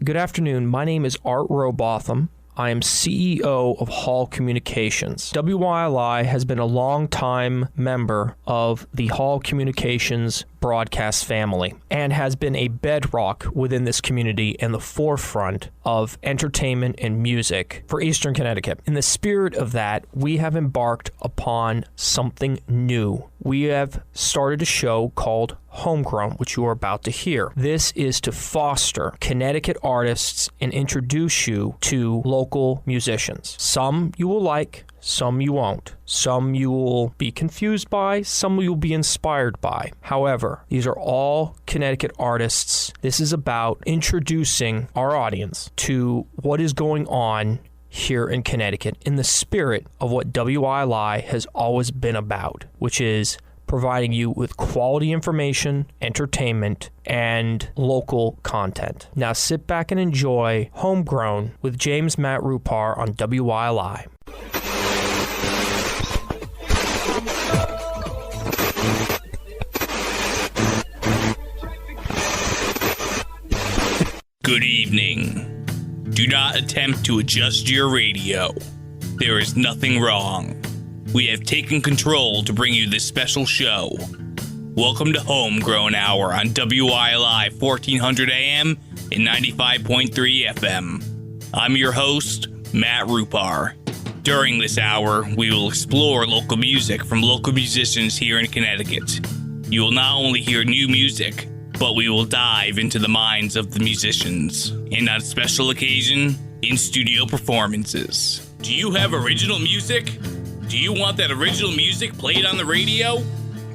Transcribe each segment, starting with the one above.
Good afternoon. My name is Art Robotham. I am CEO of Hall Communications. WYLI has been a long-time member of the Hall Communications broadcast family and has been a bedrock within this community and the forefront of entertainment and music for Eastern Connecticut. In the spirit of that, we have embarked upon something new. We have started a show called Homegrown, which you are about to hear. This is to foster Connecticut artists and introduce you to local musicians. Some you will like, some you won't. Some you will be confused by, some you'll be inspired by. However, these are all Connecticut artists. This is about introducing our audience to what is going on here in Connecticut in the spirit of what WILI has always been about, which is providing you with quality information, entertainment, and local content. Now sit back and enjoy Homegrown with James Matt Rupar on WILI. Good evening. Do not attempt to adjust your radio. There is nothing wrong. We have taken control to bring you this special show. Welcome to Homegrown Hour on WILI 1400 AM and 95.3 FM. I'm your host, Matt Rupar. During this hour, we will explore local music from local musicians here in Connecticut. You will not only hear new music, but we will dive into the minds of the musicians, and on special occasion, in-studio performances. Do you have original music? Do you want that original music played on the radio?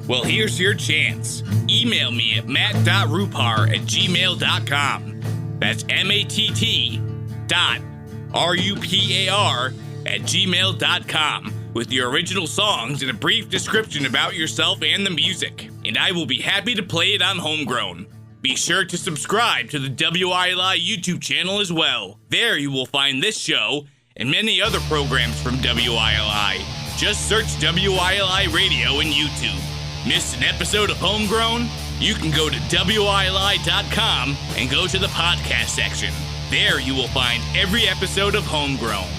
Well, here's your chance. Email me at matt.rupar@gmail.com. That's matt.rupar@gmail.com with your original songs and a brief description about yourself and the music, and I will be happy to play it on Homegrown. Be sure to subscribe to the WILI YouTube channel as well. There you will find this show and many other programs from WILI. Just search WILI Radio in YouTube. Missed an episode of Homegrown? You can go to WILI.com and go to the podcast section. There you will find every episode of Homegrown.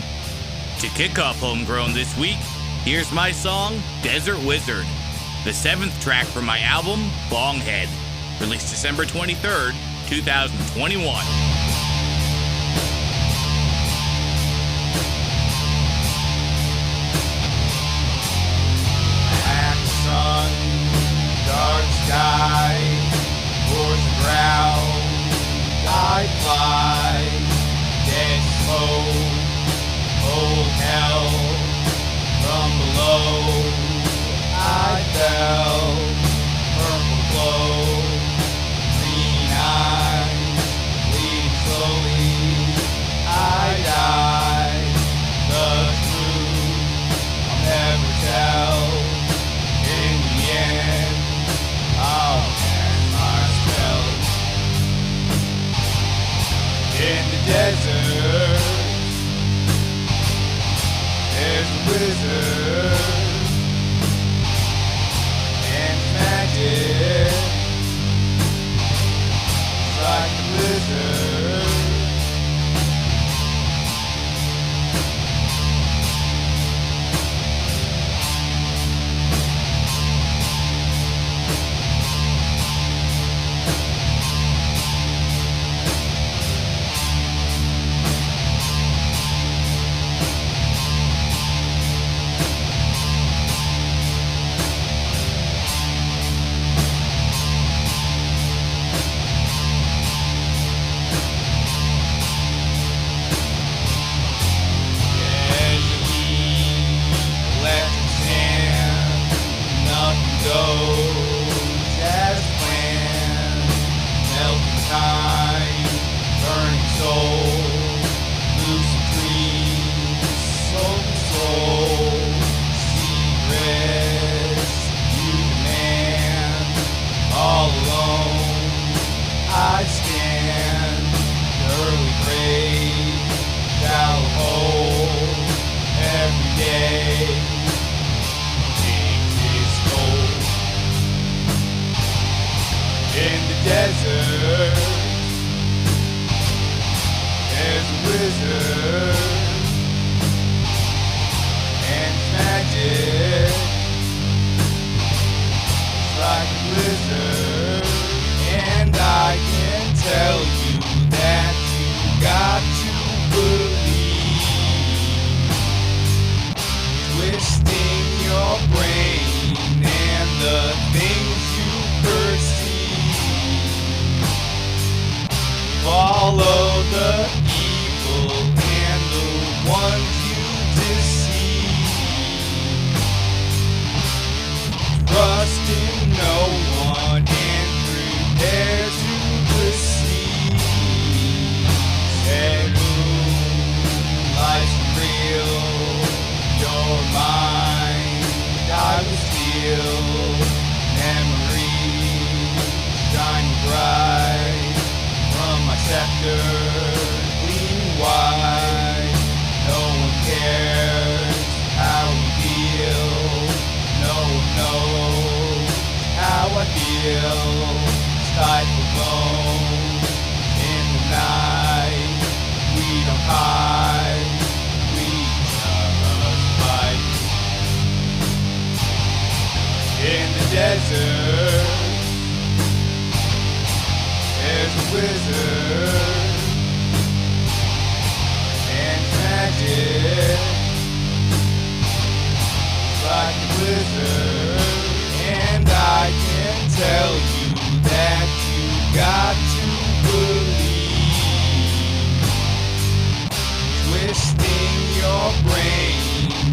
To kick off Homegrown this week, here's my song, Desert Wizard, the 7th track from my album, Bonghead, released December 23rd, 2021. Sun, dark sky, towards the ground, I fly, dead smoke, cold hell, from below, I fell, purple glow, green eyes, bleed slowly, I die, the truth, I'll never tell. In the end, I'll cast my spell. In the desert, there's a wizard and magic, like a blizzard. wizard and magic. It's like a blizzard, and I can tell you that you got to believe. Twisting your brain and the things you perceive. Follow the evil and the ones you deceive. Trust in no one and prepare to receive. Say life's real, your mind I will steal. Memories shine bright from my scepter, gleaming wide. No one cares how we feel. No one knows how I feel. Stifled bones in the night. We don't hide. We just fight. In the desert, there's a wizard and magic. Like a blizzard, and I can tell you that you got to believe. Twisting your brain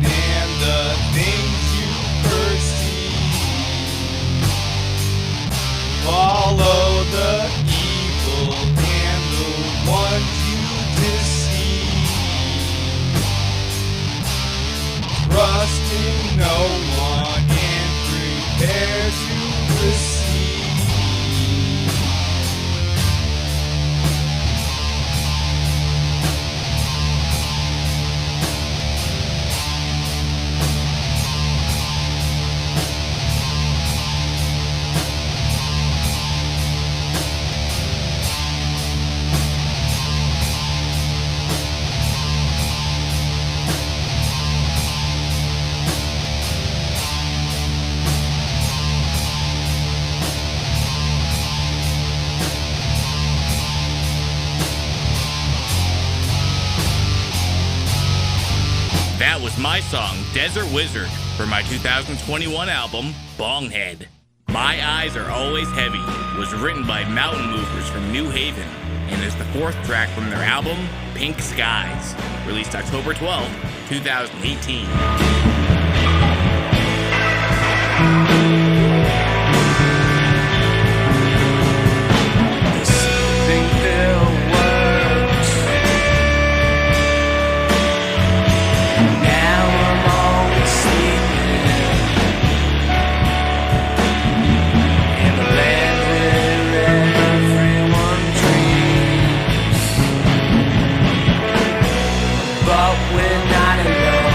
and the things you perceive. Follow the evil and the ones you deceive. Trust in no one and prepare to receive. That was my song, Desert Wizard, for my 2021 album, Bonghead. My Eyes Are Always Heavy was written by mountain movers from New Haven and is the fourth track from their album, Pink Skies, released October 12, 2018. But we're not alone.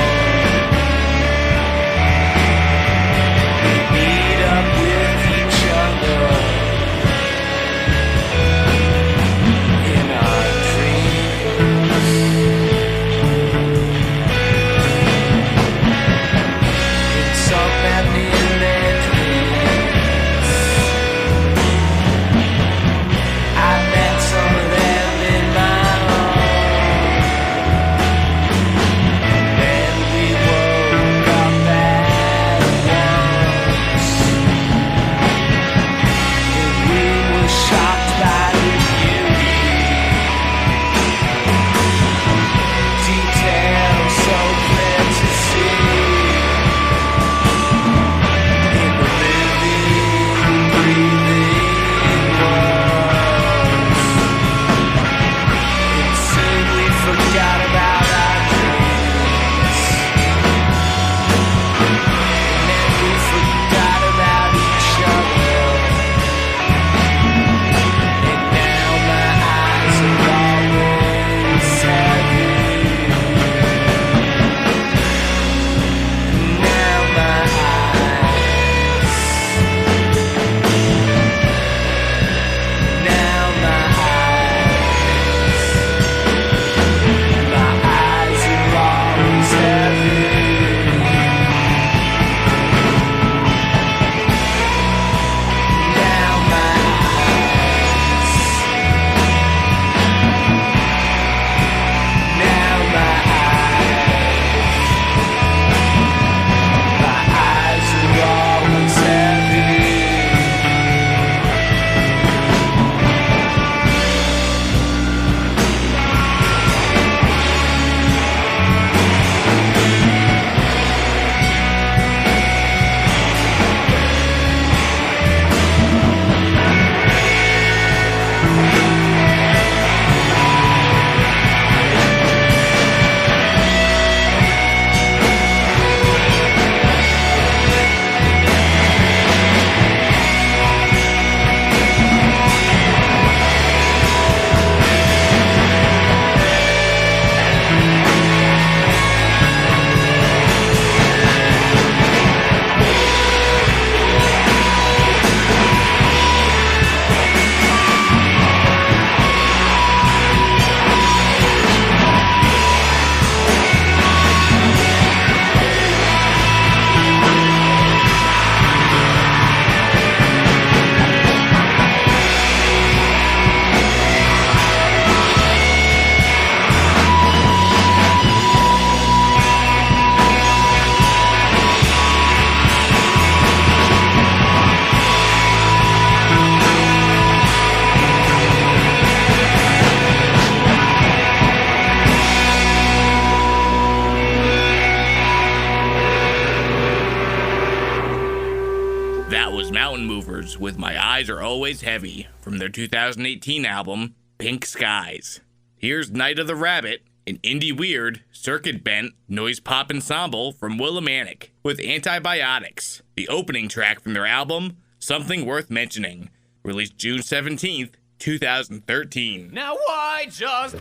crossovers with My Eyes Are Always Heavy from their 2018 album, Pink Skies. Here's Night of the Rabbit, an indie weird, circuit bent, noise pop ensemble from Willimantic with Antibiotix, the opening track from their album, Something Worth Mentioning, released June 17th, 2013. Now why just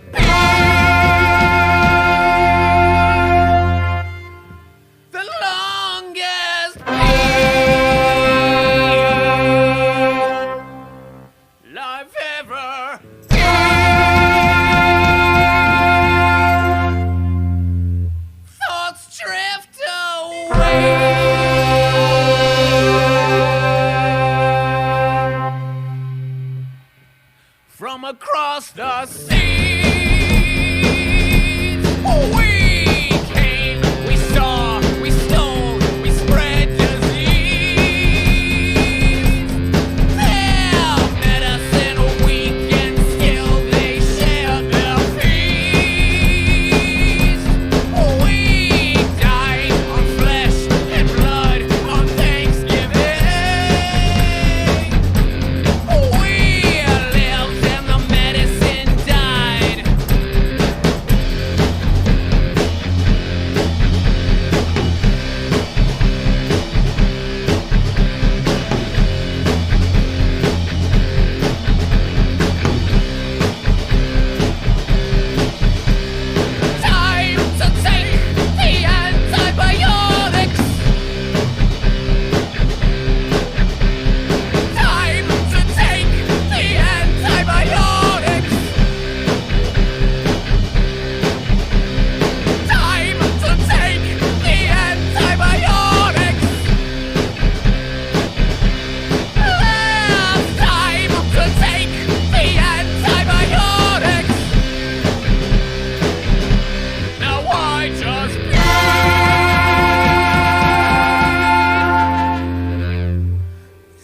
the longest life ever? Thoughts drift away. From across the sea, we came, we saw, we stole, we spread disease. Their medicine weak and still they shared their feast. We died on flesh and blood on Thanksgiving. We lived and the medicine died. Time to take the antibiotics. Time to take the antibiotics. Time to take the antibiotics. Last time to take the antibiotics. Now why just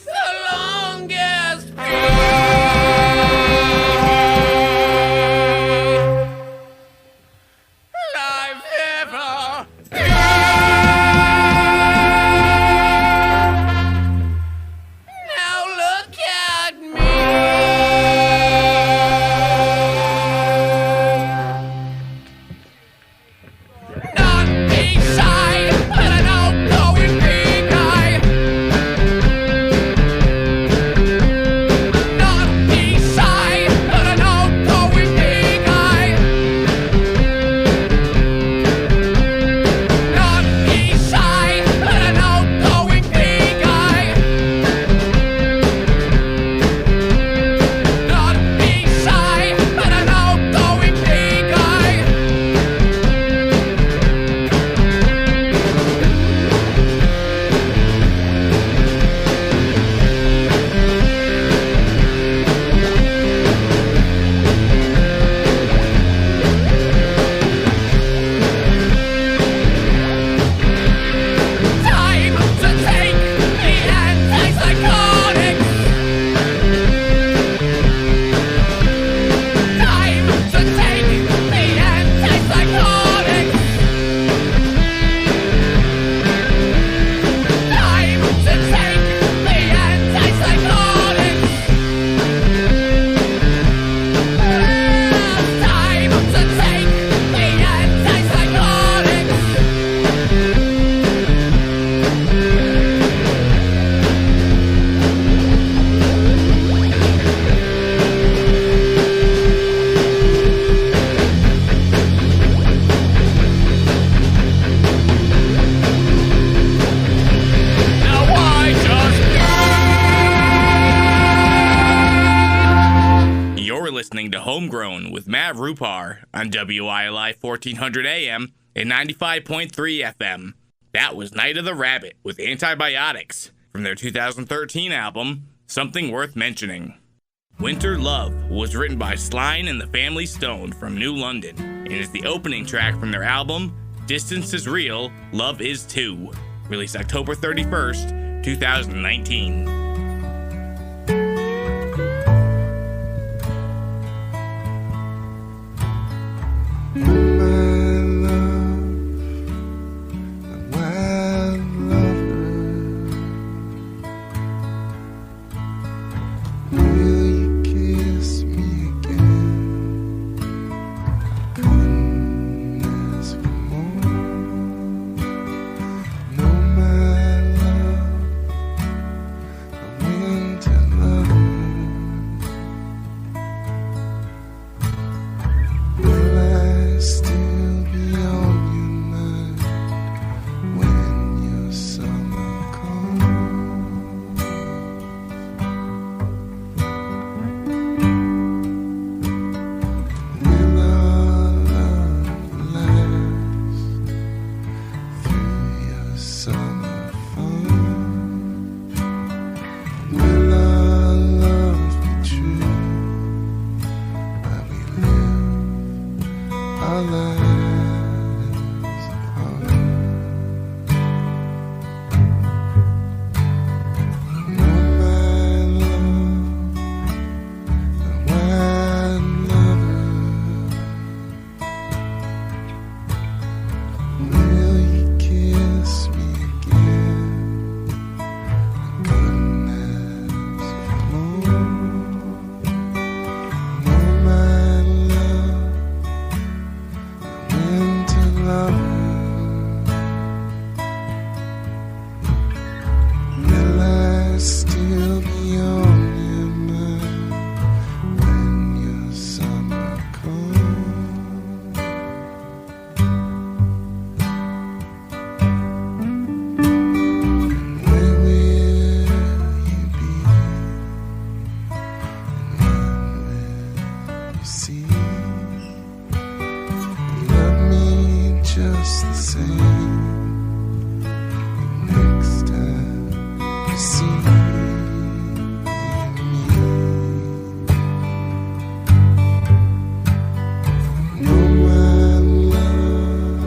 the longest life ever? Now look at me. Not be shy, but an outgoing big guy. Not be shy, but an outgoing big guy. Not be shy, but an outgoing big guy. Not be shy, but an outgoing big guy. Time to take the antipsychotics. Time to take the antipsychotics. Time to take the antipsychotics. Time to take the antipsychotics. Now why just You're listening to Homegrown with Matt Rupar on WILI 1400 AM and 95.3 FM. That was Night of the Rabbit with Antibiotix from their 2013 album, Something Worth Mentioning. Winter Love was written by Slyne and the Family Stone from New London and is the opening track from their album, Distance is Real, Love is Too, released October 31st, 2019. our lives apart. Oh, my love, the wine lover, will you kiss me again? Goodness more. Oh, my love, winter lover, will I still be on your mind when your summer comes? Where will you be? When will you see? Love me just the same. Next time you see me. No, my love,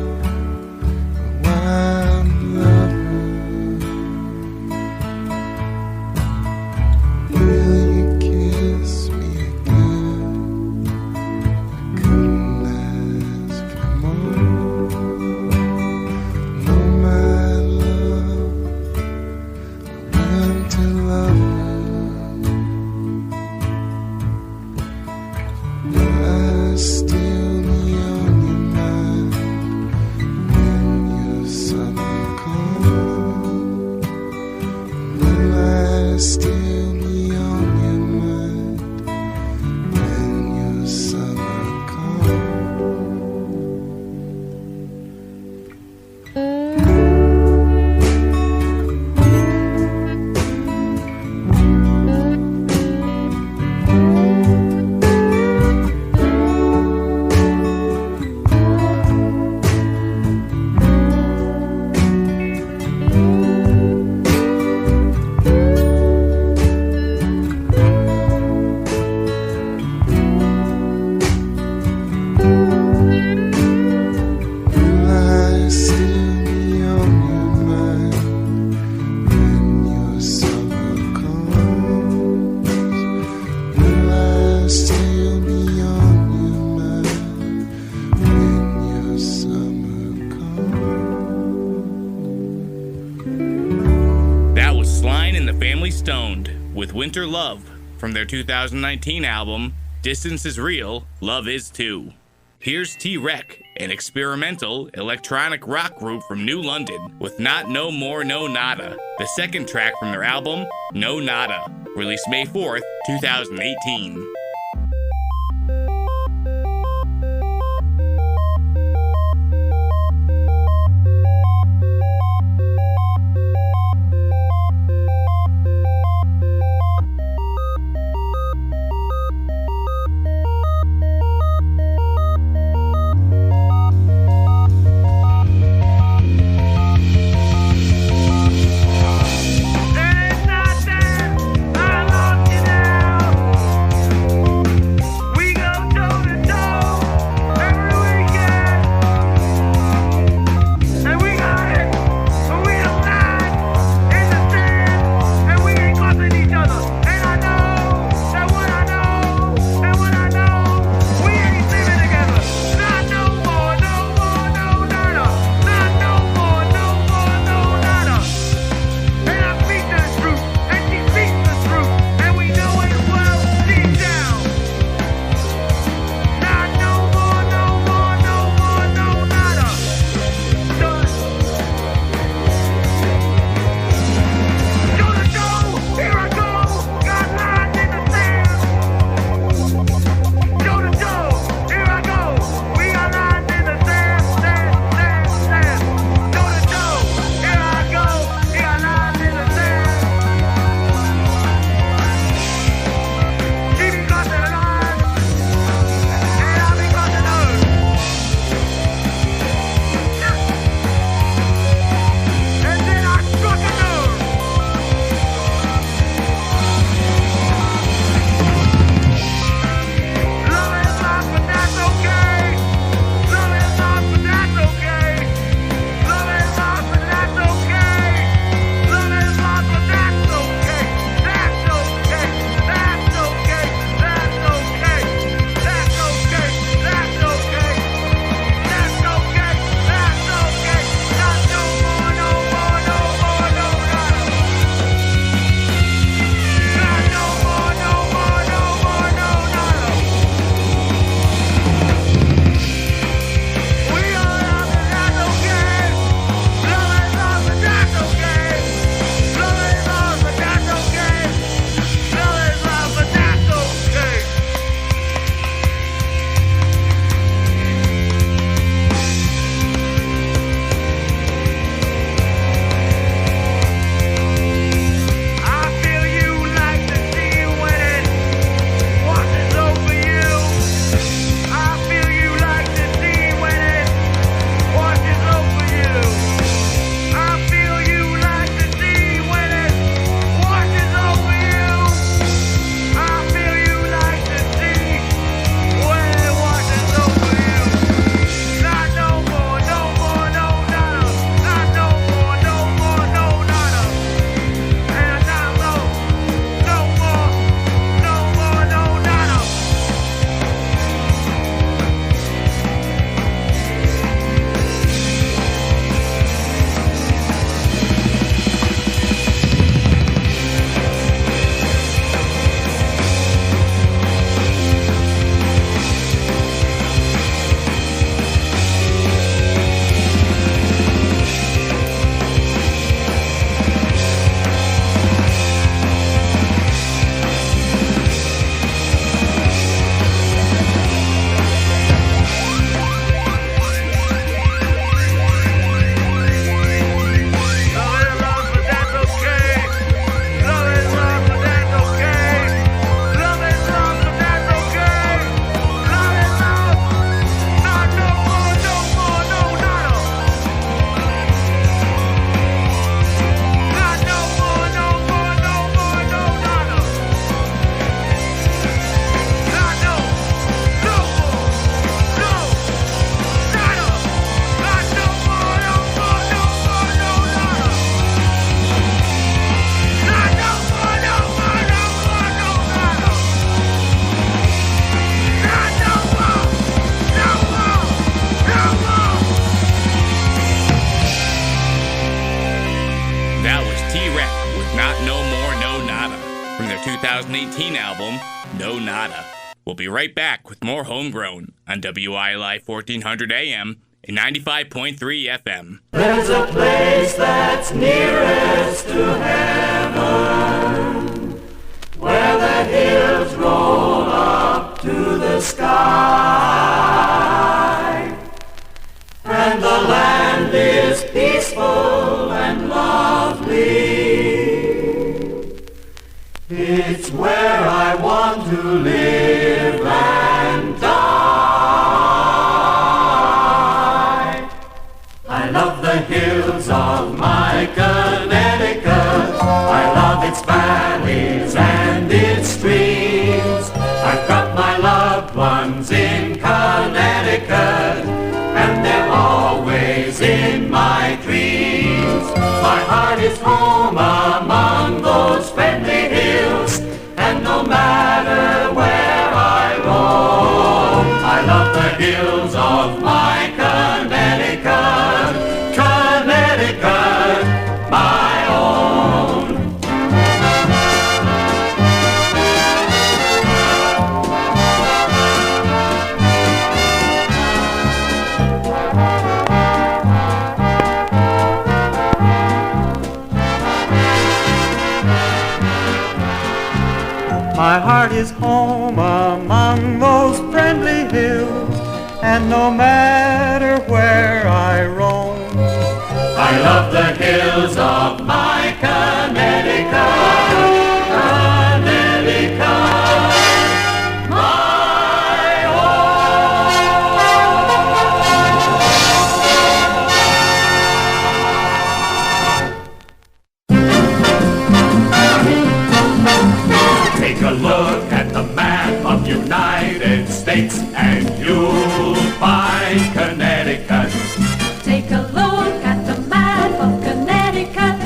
a wild lover, will you kiss me again? I couldn't ask for more. No, my love, a winter lover, will I still be on your mind when your summer comes? Will I still be on your mind when your summer Will I still be on your mind when your summer comes? Will I still be on your mind when your summer comes? That was Slyne and the Family Stoned with Winter Love from their 2019 album Distance is Real, Love Is Too. Here's T-Wreck, an experimental electronic rock group from New London with Not No More No Nada, the second track from their album No Nada, released May 4th, 2018. There's nothing I want you now. 2018 album, No Nada. We'll be right back with more Homegrown on WILI 1400 AM and 95.3 FM. There's a place that's nearest to heaven, where the hills roll up to the sky, and the land is peaceful and lovely. It's where I want to live and die. I love the hills of my Connecticut. I love its valleys and its streams. I've got my loved ones in Connecticut, and they're always in my dreams. My heart is home among those friendly hills, and no matter where I roam, I love the hills of my Connecticut, Connecticut, my own. My heart is home among those friendly hills, and no matter where I roam, I love the hills of my Connecticut, Connecticut, my own. Take a look at the map of United States, and you'll find Connecticut. Take a look at the map of Connecticut,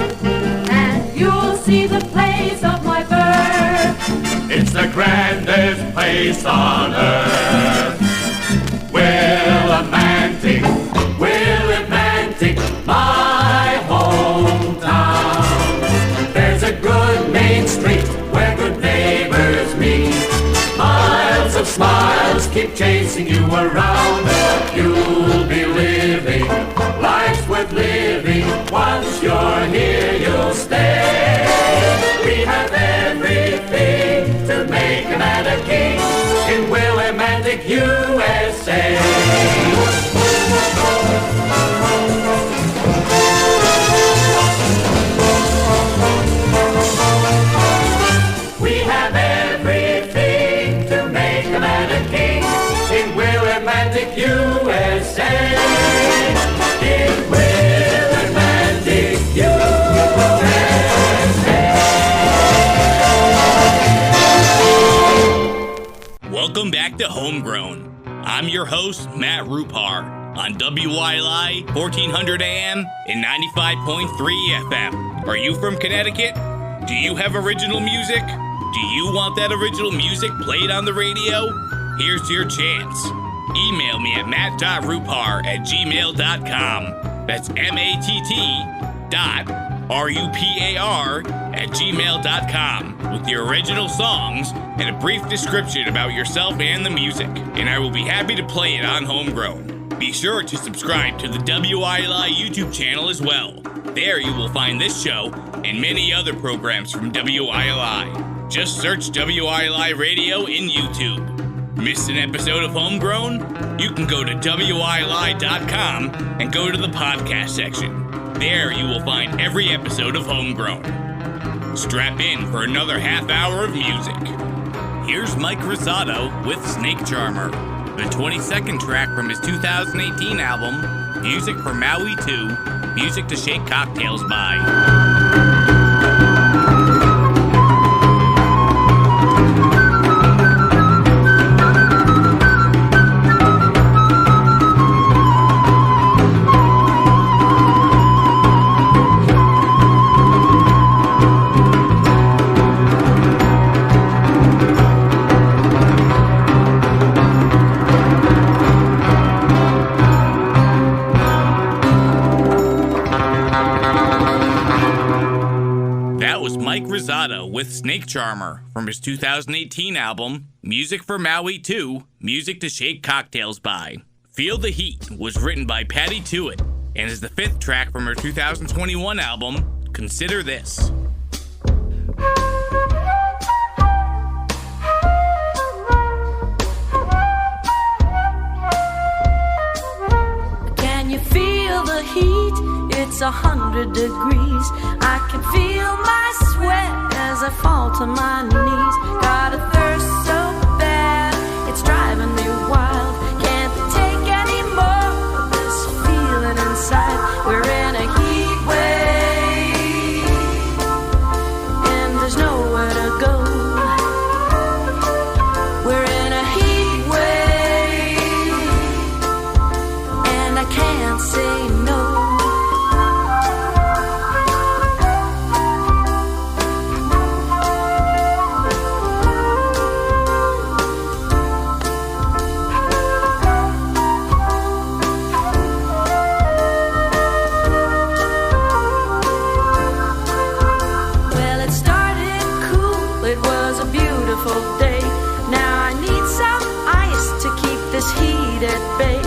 and you'll see the place of my birth. It's the grandest place on earth. Willimantic, Willimantic, my hometown. There's a good main street where good neighbors meet. Miles of smiles keep chasing you around. You'll be living, life's worth living. Once you're here, you'll stay. We have everything to make a man a king in Willimantic, USA. We have everything to make a man a king in Willimantic, USA. In Willimantic, USA. Welcome back to Homegrown. I'm your host, Matt Rupar, on WILI 1400 AM and 95.3 FM. Are you from Connecticut? Do you have original music? Do you want that original music played on the radio? Here's your chance. Email me at matt.rupar@gmail.com. That's matt.rupar@gmail.com with your original songs and a brief description about yourself and the music, and I will be happy to play it on Homegrown. Be sure to subscribe to the WILI YouTube channel as well. There you will find this show and many other programs from WILI. Just search WILI Radio in YouTube. Missed an episode of Homegrown? You can go to WILI.com and go to the podcast section. There you will find every episode of Homegrown. Strap in for another half hour of music. Here's Mike Rosado with Snake Charmer, the 22nd track from his 2018 album, Music for Maui 2, Music to Shake Cocktails By. Rosado with Snake Charmer from his 2018 album, Music for Maui 2, Music to Shake Cocktails By. Feel the Heat was written by Patty Tuite and is the 5th track from her 2021 album, Consider This. Can you feel the heat? It's 100 degrees. I can feel my sweat as I fall to my knees. Got a thirst so bad, it's driving me wild. Can't take any more of this feeling inside. We're in a heat wave, and there's nowhere to go. We're in a heat wave, and I can't say no. At bay.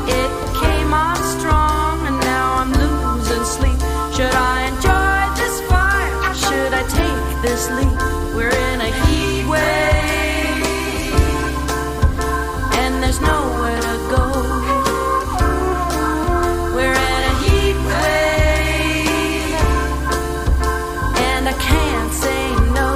It came on strong and now I'm losing sleep. Should I enjoy this fire or should I take this leap? We're in a heat wave and there's nowhere to go. We're in a heat wave and I can't say no.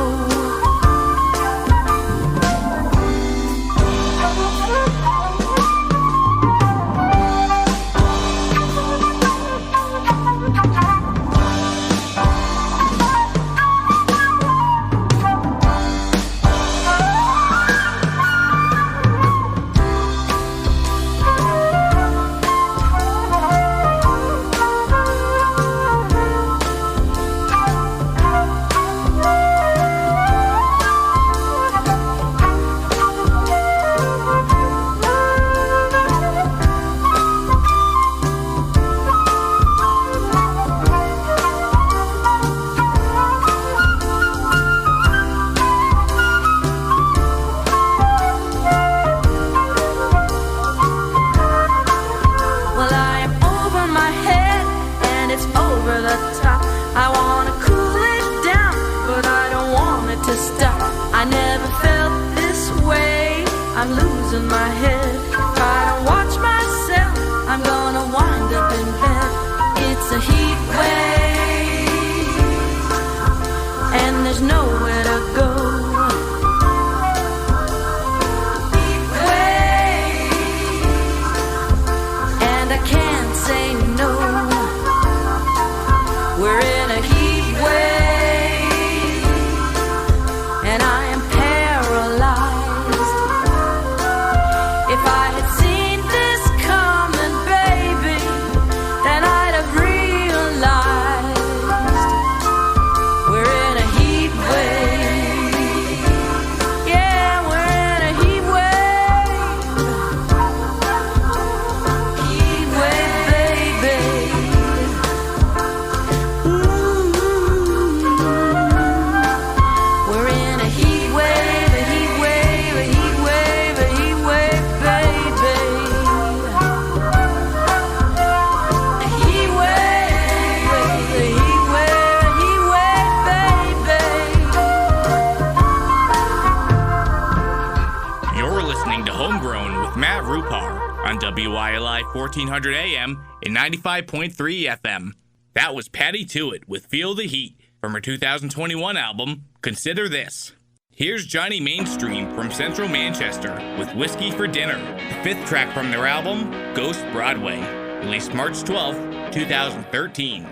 Rupar on WILI 1400 AM and 95.3 FM. That was Patty Tuite with Feel the Heat from her 2021 album, Consider This. Here's Johnny Mainstream from Central Manchester with Whiskey for Dinner, the 5th track from their album, Ghost Broadway, released March 12, 2013.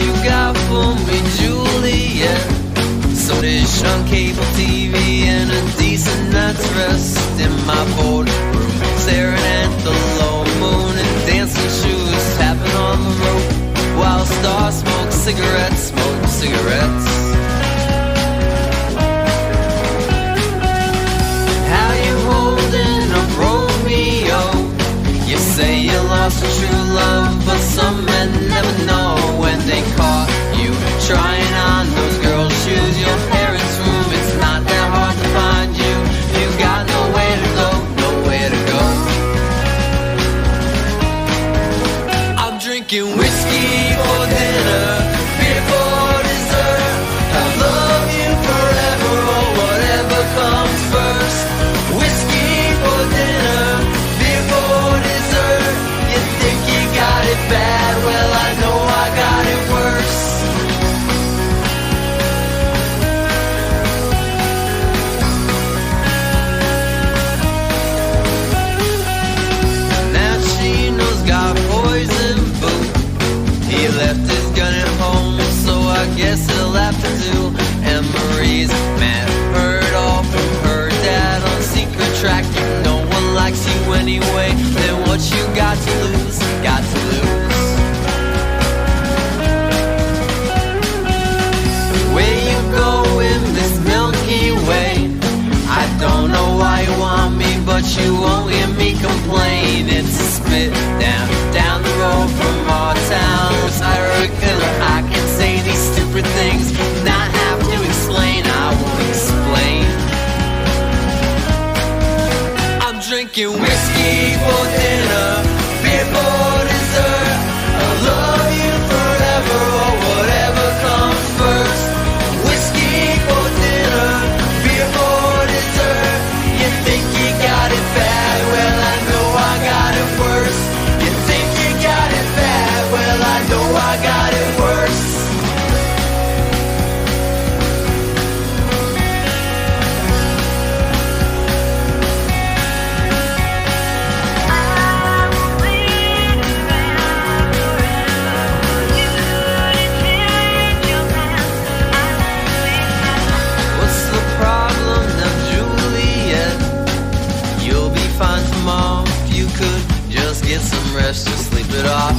You got for me, Juliet? So dish on cable TV and a decent night's rest in my boardroom, staring at the low moon and dancing shoes tapping on the rope while star smoke cigarettes, smoke cigarettes. How you holding up, Romeo? You say you lost true love, but some men never know when they caught you trying on those girls' shoes. Your parents' room, it's not that hard to find you. You got nowhere to go, nowhere to go. I'm drinking whiskey for dinner, beer for dessert. I love you forever or whatever comes first. Whiskey for dinner, beer for dessert. You think you got it bad? Well, I know I got it worse. Now Chino's got poison boo. He left his gun at home, so I guess he'll have to do. And Marie's mad, heard all from her dad on secret track. No one likes you anyway, then what you got to lose, got to lose. Where you go in this Milky Way? I don't know why you want me, but you won't hear me complain. It's a spit down the road from our town. I can say these stupid things, not have to explain. I won't explain. I'm drinking whiskey for dinner, beer for dessert. I love you forever or whatever comes first. Whiskey for dinner, beer for dessert. You think you got it bad? Well, I know I got it worse. You think you got it bad? Well, I know I got it worse. What's the problem now, Juliet? You'll be fine tomorrow if you could just get some rest and sleep it off.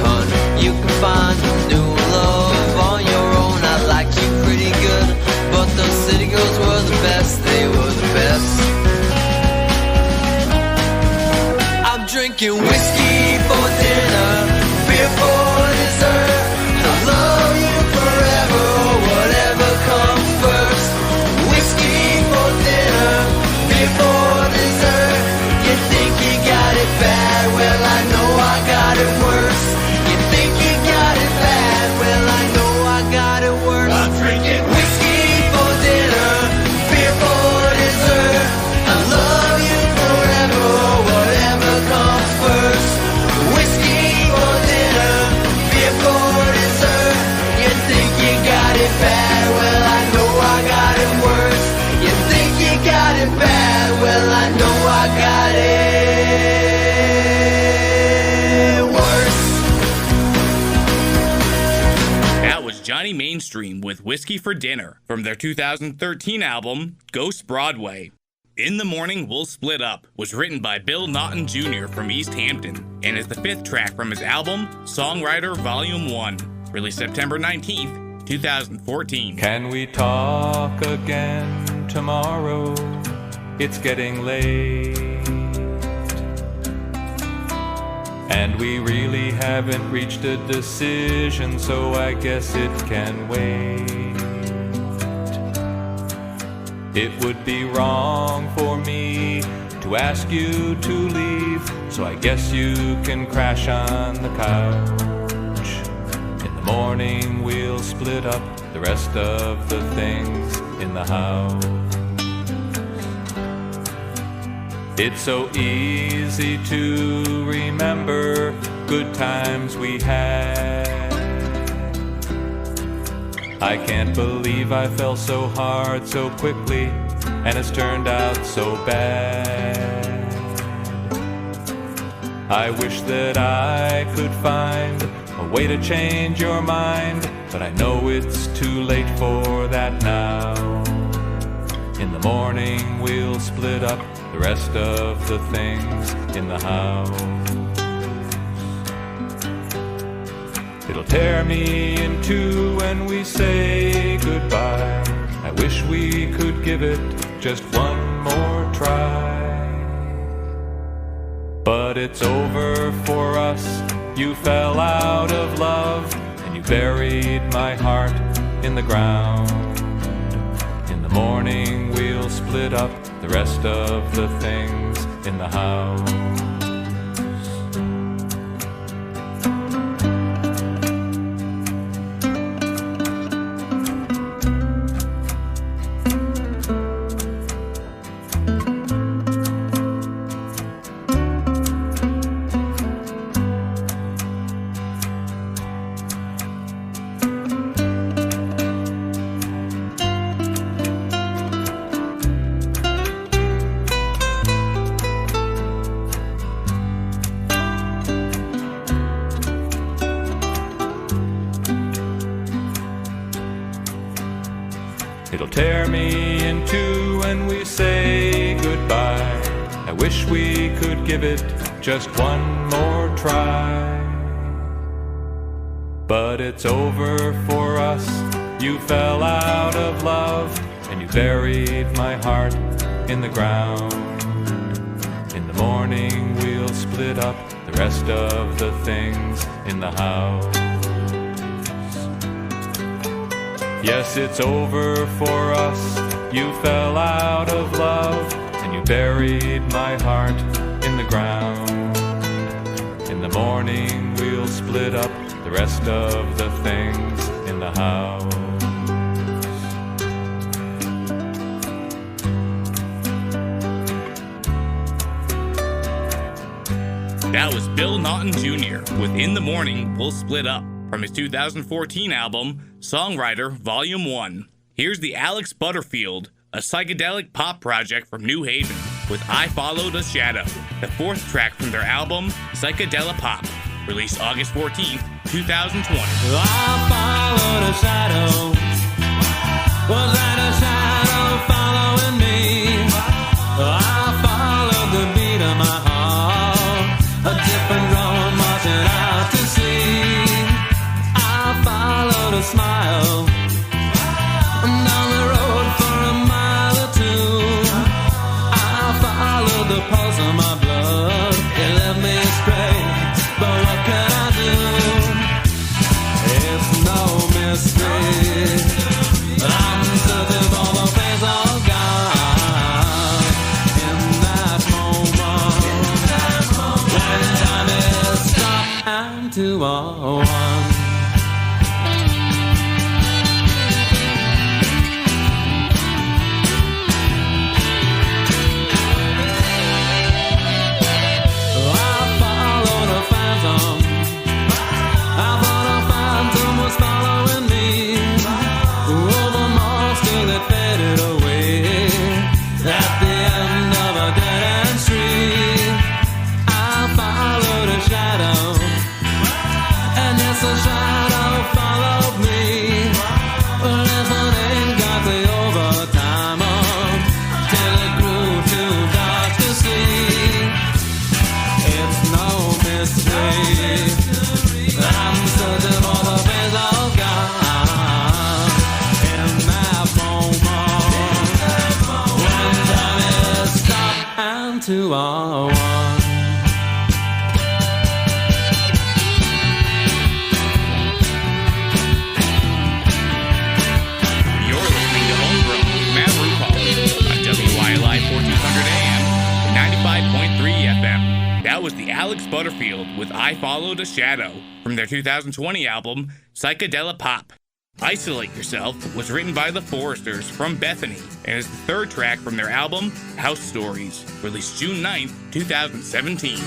Honey, you can find a new love on your own. I liked you pretty good, but those city girls were the best. They were the best. I'm drinking whiskey for dinner, beer for dessert. I love you forever or whatever comes first. Whiskey for dinner, beer for dessert. You think you got it bad? Well, I know I got it worse. You think you got it bad? Well, I know I got it worse. I'm drinking whiskey for dinner, beer for dessert. I love you forever or whatever comes first. Whiskey for dinner, beer for dessert. You think you got it bad? Well, I know I got it worse. You think you got it bad? Well, I know I got it worse. That was Johnny Mainstream with Whiskey for Dinner from their 2013 album, Ghost Broadway. In the Morning We'll Split Up was written by Bill Naughton Jr. from East Hampton and is the fifth track from his album, Songwriter Volume 1, released September 19th, 2014. Can we talk again tomorrow? It's getting late, and we really haven't reached a decision, so I guess it can wait. It would be wrong for me to ask you to leave, so I guess you can crash on the couch. In the morning we'll split up the rest of the things in the house. It's so easy to remember good times we had. I can't believe I fell so hard so quickly, and it's turned out so bad. I wish that I could find a way to change your mind, but I know it's too late for that now. In the morning we'll split up the rest of the things in the house. It'll tear me in two when we say goodbye. I wish we could give it just one more try. But it's over for us. You fell out of love, and you buried my heart in the ground. In the morning we'll split up the rest of the things in the house. It'll tear me in two when we say goodbye. I wish we could give it just one more try. But it's over for us. You fell out of love, and you buried my heart in the ground. In the morning we'll split up the rest of the things in the house. Yes, it's over for us. You fell out of love, and you buried my heart in the ground. In the morning we'll split up the rest of the things in the house. That was Bill Naughton Jr. with In the Morning We'll Split Up from his 2014 album, Songwriter Volume 1. Here's the Alex Butterfield, a psychedelic pop project from New Haven, with I Followed a Shadow, the fourth track from their album, Psychedelic Pop, released August 14th, 2020. I followed a shadow. Was that a shadow following me? I followed the beat of my heart, a different drum marching out to sea. I followed a smile down the road for a mile or two. I followed the pulse of my blood. It led me astray, but what can I do? It's no mystery. I'm searching for the face of God in that moment when time is stopped and two are one. Two are one. You're listening to Homegrown with Matt Rupar on WYLI 1400 AM and 95.3 FM. That was the Alex Butterfield with I Followed a Shadow from their 2020 album, Psychedelic Pop. Isolate Yourself was written by the Foresters from Bethany and is the third track from their album, House Stories, released June 9th, 2017.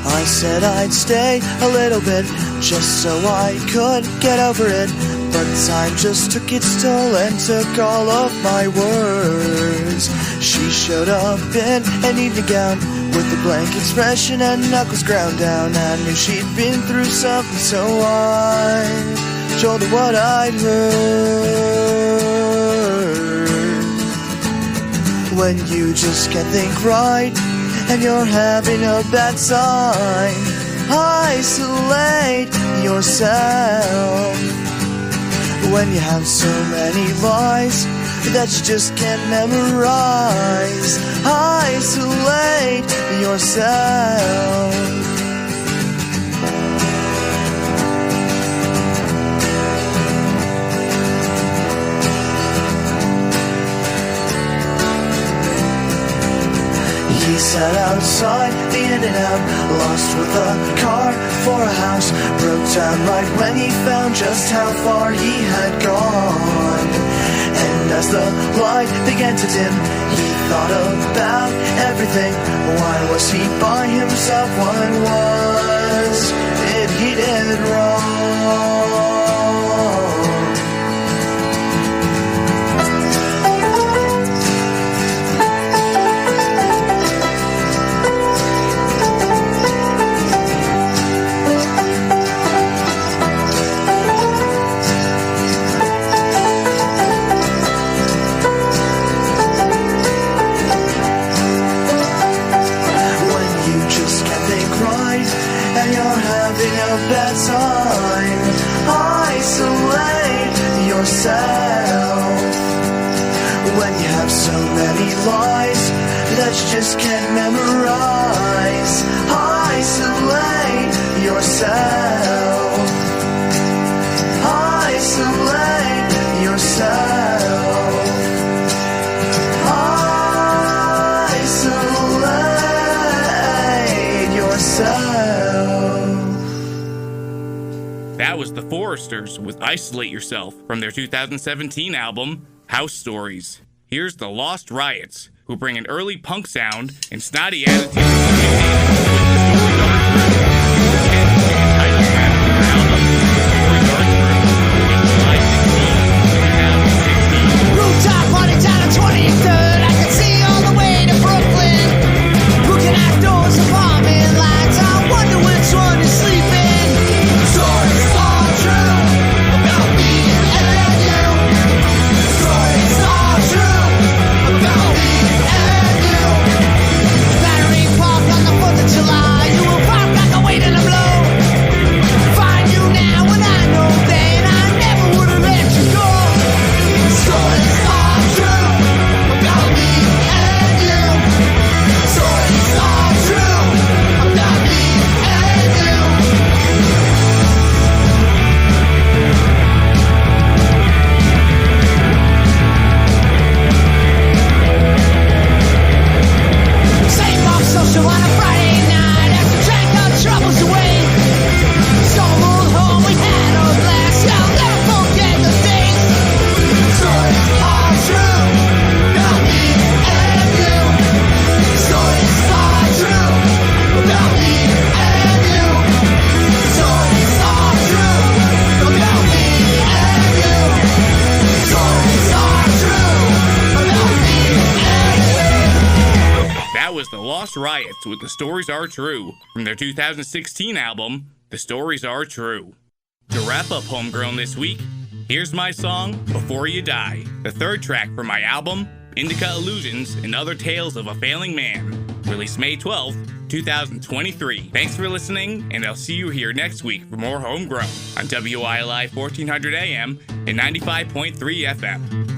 I said I'd stay a little bit, just so I could get over it. But time just took its toll and took all of my words. She showed up in an evening gown with a blank expression and knuckles ground down. I knew she'd been through something, so I told her what I'd heard. When you just can't think right and you're having a bad time, isolate yourself. When you have so many lies that you just can't memorize, isolate yourself. He sat outside the In-N-Out, lost with a car for a house, broke down right when he found just how far he had gone. And as the light began to dim, he thought about everything. Why was he by himself? What was it he did wrong? Bad time, isolate yourself. When you have so many lies that you just can't memorize, isolate yourself. Isolate yourself. Isolate yourself. That was the Foresters with Isolate Yourself from their 2017 album, House Stories. Here's the Lost Riots, who bring an early punk sound and snotty attitude. Rooftop party down on 23rd. I can see all the way to Brooklyn. Looking outdoors, apartment lights. I wonder which one is sleeping. Stories are true about me and you. Stories are true about me and you. Battery Park on the 4th of July. You will pop like a weight in a blow. Find you now when I know then I never would have let you go. Stories are true about me and you. Stories are true about me and you. Same box social on a Friday night after drank our troubles away. Stumbled home, we had a blast. I'll never forget the things. Stories are true about me and you. Stories are true about me and you. Stories are true about me and you. Stories are true about me and you. That was the Lost Riots with The Stories Are True from their 2016 album, The Stories Are True. To wrap up Homegrown this week, here's my song, Before You Die, the third track from my album, Indica Illusions and Other Tales of a Failing Man, released May 12th, 2023. Thanks for listening, and I'll see you here next week for more Homegrown on WILI 1400 AM and 95.3 FM.